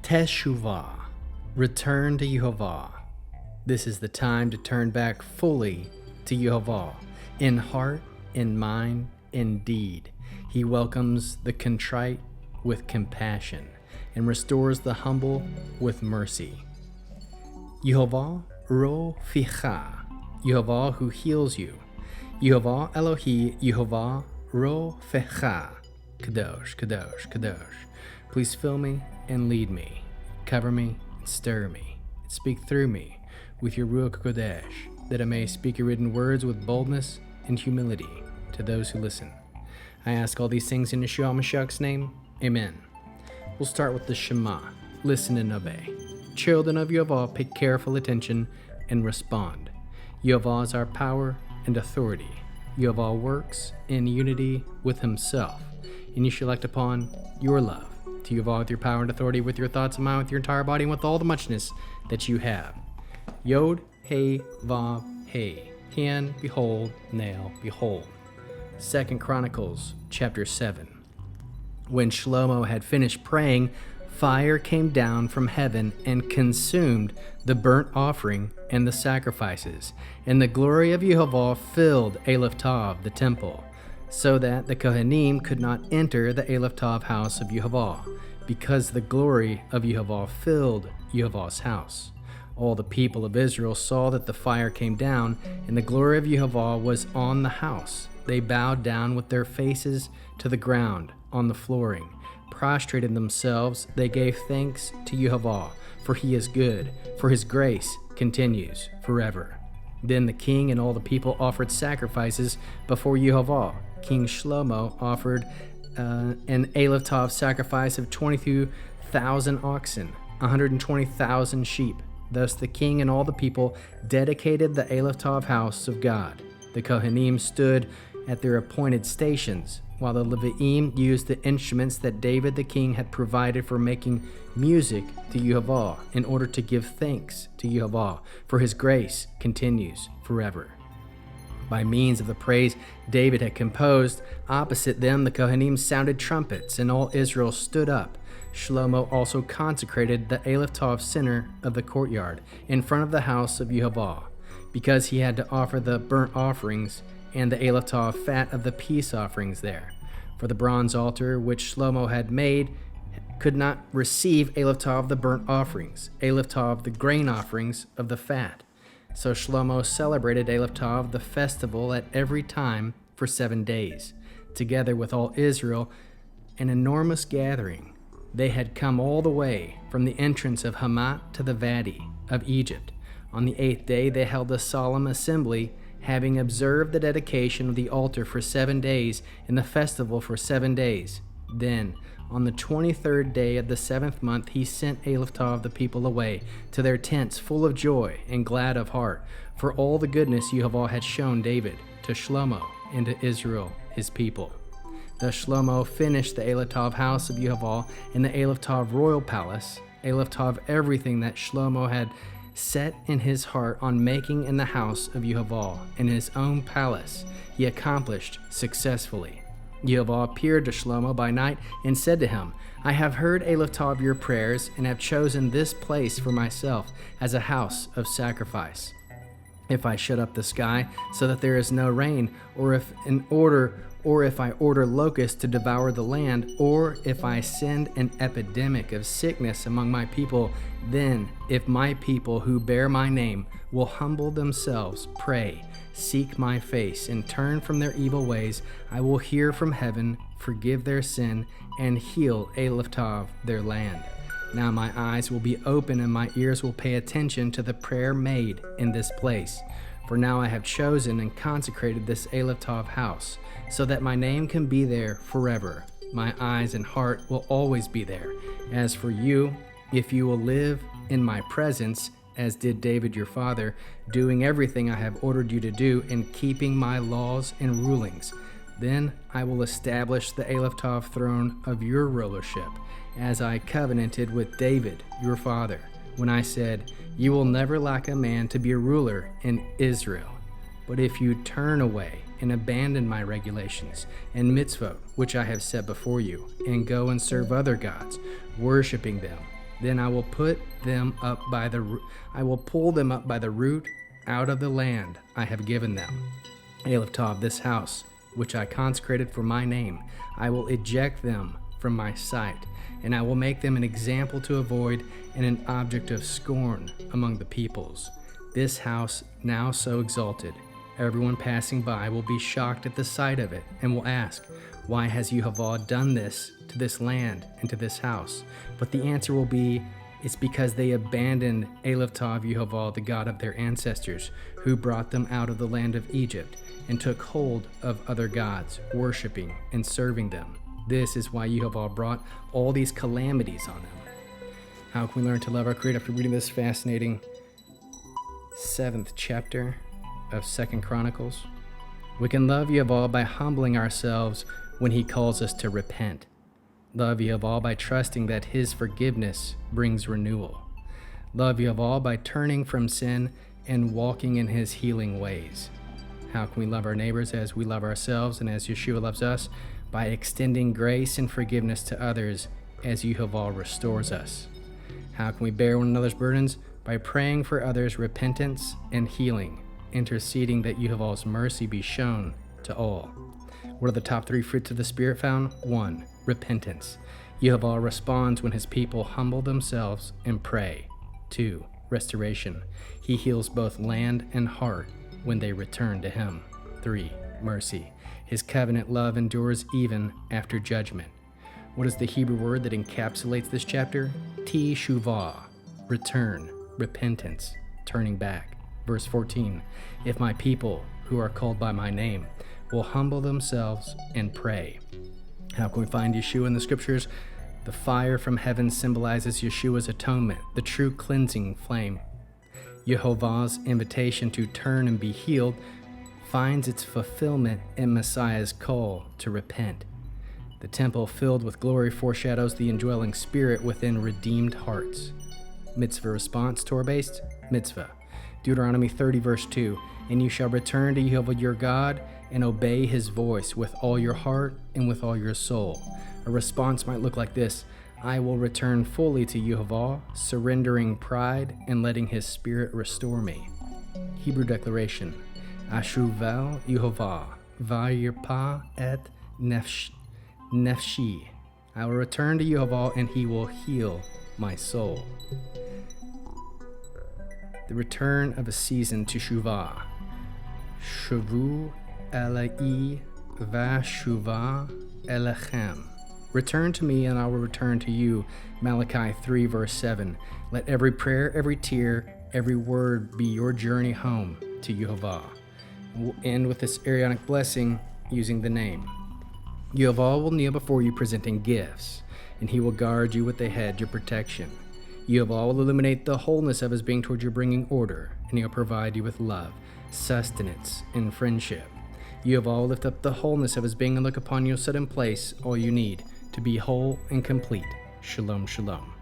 Teh-shoo-VAH, return to Yehovah. This is the time to turn back fully to Yehovah, in heart, in mind, in deed. He welcomes the contrite with compassion and restores the humble with mercy. Yehovah Rophecha, Yehovah who heals you. Yehovah Elohei, Yehovah Rophecha. Kadosh, Kadosh, Kadosh. Please fill me and lead me, cover me and stir me, and speak through me with your Ruach Kodesh, that I may speak your written words with boldness and humility to those who listen. I ask all these things in Yeshua Mashiach's name. Amen. We'll start with the Shema. Listen and obey. Children of Yehovah, pay careful attention and respond. Yehovah is our power and authority. Yehovah works in unity with himself, and you shall act upon your love to Yehovah with your power and authority, with your thoughts and mind, with your entire body, and with all the muchness that you have. Yeh-ho-VAH, hand, behold, nail, behold. 2 Chronicles chapter 7. When Shlomo had finished praying, fire came down from heaven and consumed the burnt offering and the sacrifices, and the glory of Yehovah filled Elohe, the temple, so that the Kohanim could not enter the Elohe house of Yehovah, because the glory of Yehovah filled Yehovah's house. All the people of Israel saw that the fire came down, and the glory of Yehovah was on the house. They bowed down with their faces to the ground on the flooring, prostrated themselves. They gave thanks to Yehovah, for he is good, for his grace continues forever. Then the king and all the people offered sacrifices before Yehovah. King Shlomo offered an Elohe sacrifice of 22,000 oxen, 120,000 sheep. Thus the king and all the people dedicated the Elohe house of God. The Kohanim stood at their appointed stations, while the Levi'im used the instruments that David the king had provided for making music to Yehovah, in order to give thanks to Yehovah, for his grace continues forever. By means of the praise David had composed, opposite them the Kohanim sounded trumpets, and all Israel stood up. Shlomo also consecrated the Elohe center of the courtyard in front of the house of Yehovah, because he had to offer the burnt offerings and the Elohe fat of the peace offerings there. For the bronze altar which Shlomo had made could not receive Elohe of the burnt offerings, Elohe of the grain offerings of the fat. So Shlomo celebrated Elohe of the festival at every time for 7 days, together with all Israel, an enormous gathering. They had come all the way from the entrance of Hamat to the Vadi of Egypt. On the 8th day they held a solemn assembly, having observed the dedication of the altar for 7 days and the festival for 7 days. Then, on the 23rd day of the 7th month, he sent Elohe of the people away to their tents, full of joy and glad of heart, for all the goodness Yehovah had shown David, to Shlomo, and to Israel, his people. Thus Shlomo finished the Elohe house of Yehovah and the Elohe royal palace, Elohe of everything that Shlomo had set in his heart on making in the house of Yehovah, in his own palace, he accomplished successfully. Yehovah appeared to Shlomo by night and said to him, I have heard Elohe of your prayers, and have chosen this place for myself as a house of sacrifice. If I shut up the sky so that there is no rain, or if I order locusts to devour the land, or if I send an epidemic of sickness among my people, then if my people who bear my name will humble themselves, pray, seek my face, and turn from their evil ways, I will hear from heaven, forgive their sin, and heal Elohe their land. Now my eyes will be open and my ears will pay attention to the prayer made in this place. For now I have chosen and consecrated this Elohe house, so that my name can be there forever. My eyes and heart will always be there. As for you, if you will live in my presence, as did David your father, doing everything I have ordered you to do, and keeping my laws and rulings, then I will establish the Elohe throne of your rulership, as I covenanted with David your father, when I said, you will never lack a man to be a ruler in Israel. But if you turn away and abandon my regulations and mitzvah which I have set before you, and go and serve other gods, worshiping them, Then I will pull them up by the root out of the land I have given them. Eloh, this house, which I consecrated for my name, I will eject them from my sight, and I will make them an example to avoid and an object of scorn among the peoples. This house, now so exalted, everyone passing by will be shocked at the sight of it and will ask, why has Yehovah done this to this land and to this house? But the answer will be, it's because they abandoned Eloh Yehovah, the God of their ancestors, who brought them out of the land of Egypt, and took hold of other gods, worshiping and serving them. This is why Yehovah brought all these calamities on them. How can we learn to love our Creator after reading this fascinating 7th chapter of 2nd Chronicles? We can love Yehovah by humbling ourselves when He calls us to repent. Love Yehovah by trusting that His forgiveness brings renewal. Love Yehovah by turning from sin and walking in His healing ways. How can we love our neighbors as we love ourselves and as Yeshua loves us? By extending grace and forgiveness to others as Yehovah restores us. How can we bear one another's burdens? By praying for others' repentance and healing, interceding that Yehovah's mercy be shown to all. What are the top 3 fruits of the Spirit found? 1. Repentance. Yehovah responds when His people humble themselves and pray. 2. Restoration. He heals both land and heart when they return to Him. 3. Mercy. His covenant love endures even after judgment. What is the Hebrew word that encapsulates this chapter? Teh-shoo-VAH. Return, repentance, turning back. Verse 14. If my people, who are called by my name, will humble themselves and pray. How can we find Yeshua in the scriptures? The fire from heaven symbolizes Yeshua's atonement, the true cleansing flame. Yehovah's invitation to turn and be healed finds its fulfillment in Messiah's call to repent. The temple filled with glory foreshadows the indwelling spirit within redeemed hearts. Mitzvah response, Torah-Based, Mitzvah. Deuteronomy 30 verse 2, and you shall return to Yehovah your God and obey His voice with all your heart and with all your soul. A response might look like this: I will return fully to Yehovah, surrendering pride and letting His Spirit restore me. Hebrew declaration: Ashuvel Yehovah, vayirpa et nefshi. I will return to Yehovah and He will heal my soul. The return of a season to Teh-shoo-VAH. Shavu Elohei v'shuvah Elechem. Return to me and I will return to you. Malachi 3 verse 7. Let every prayer, every tear, every word be your journey home to Yehovah. We'll end with this Aaronic blessing using the name. Yehovah will kneel before you presenting gifts, and He will guard you with a hedge of protection. Yehovah will illuminate the wholeness of His being towards you, bringing order, and He'll provide you with love, sustenance, and friendship. Yehovah will lift up the wholeness of His being and look upon you, set in place all you need to be whole and complete. Shalom, shalom.